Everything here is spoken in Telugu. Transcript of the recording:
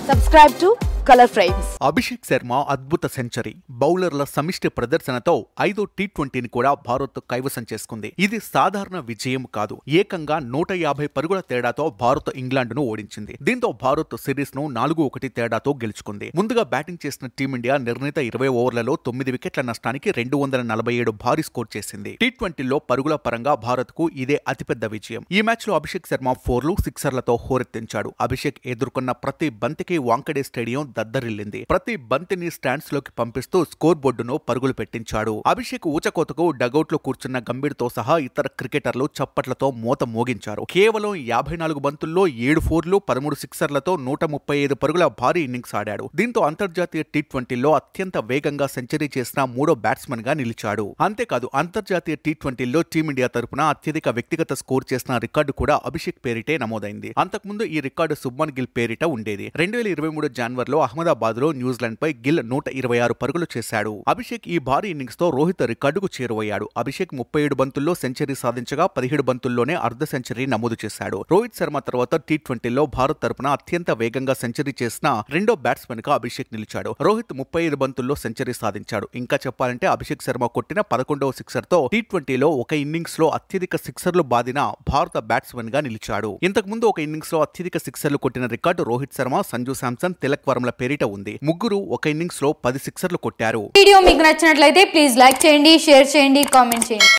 Subscribe to Color Frames. Abhishek Sharma అద్భుత సెంచరీ, బౌలర్ల సమిష్టి ప్రదర్శనతో 5వ టీ20ని కూడా భారత్ కైవసం చేసుకుంది. ఇది సాధారణ విజయం కాదు, ఏకంగా 150 పరుగుల తేడాతో భారత్ ఇంగ్లాండ్ను ఓడించింది. దీంతో భారత్ సిరీస్ ను 4-1 తేడాతో గెలుచుకుంది. ముందుగా బ్యాటింగ్ చేసిన టీమిండియా నిర్ణీత 20 ఓవర్లలో 9 వికెట్ల నష్టానికి 247 భారీ స్కోర్ చేసింది. టీ20లో పరుగుల పరంగా భారత్ కు ఇదే అతిపెద్ద విజయం. ఈ మ్యాచ్ లో అభిషేక్ శర్మ 4లు, 6లతో హోరెత్తించాడు. అభిషేక్ ఎదుర్కొన్న ప్రతి బంతికి వాంకడే స్టేడియం దద్దరిల్లింది. ప్రతి బంతిని స్టాండ్స్ లోకి పంపిస్తూ స్కోర్ బోర్డును పరుగులు పెట్టించాడు. అభిషేక్ ఊచకోతకు డగౌట్ లో కూర్చున్న గంభీర్తో సహా ఇతర క్రికెటర్లు చప్పట్లతో మోత మోగించారు. కేవలం 54 బంతుల్లో 7 4లు, 13 సిక్సర్లతో 135 పరుగుల భారీ ఇన్నింగ్స్ ఆడాడు. దీంతో అంతర్జాతీయ టీ20లో అత్యంత వేగంగా సెంచరీ చేసిన 3వ బ్యాట్స్మన్ గా నిలిచాడు. అంతేకాదు, అంతర్జాతీయ టీ20లో టీమిండియా తరపున అత్యధిక వ్యక్తిగత స్కోర్ చేసిన రికార్డు కూడా అభిషేక్ పేరిటే నమోదైంది. అంతకుముందు ఈ రికార్డు శుభ్మన్ గిల్ పేరిట ఉండేది. 2023 జనవరిలో అహ్మదాబాద్ లో న్యూజిలాండ్ పై గిల్ 126 పరుగులు చేశాడు. అభిషేక్ ఈ భారీ ఇన్నింగ్స్ తో రోహిత్ రికార్డుకు చేరువయ్యాడు. అభిషేక్ 37 బంతుల్లో సెంచరీ సాధించగా 17 బంతుల్లోనే అర్ధ సెంచరీ నమోదు చేశాడు. రోహిత్ శర్మ తర్వాత టీ20లో భారత్ తరపున అత్యంత వేగంగా సెంచరీ చేసిన రెండో బ్యాట్స్మన్ గా అభిషేక్ నిలిచాడు. రోహిత్ 35 బంతుల్లో సెంచరీ సాధించాడు. ఇంకా చెప్పాలంటే అభిషేక్ శర్మ కొట్టిన 11వ సిక్సర్ తో టీ20లో ఒక ఇన్నింగ్స్ లో అత్యధిక సిక్సర్లు బాదిన భారత బ్యాట్స్మన్ గా నిలిచాడు. ఇంతకు ముందు ఒక ఇన్నింగ్స్ లో అత్యధిక సిక్సర్లు కొట్టిన రికార్డు రోహిత్ శర్మ, సంజు శాంసన్, తిలక్ వర్మల పేరిట ఉంది. ముగ్గురు ఒక ఇన్నింగ్స్ లో 10 సిక్సర్లు కొట్టారు. వీడియో మీకు నచ్చినట్లయితే ప్లీజ్ లైక్ చేయండి, షేర్ చేయండి, కామెంట్ చేయండి.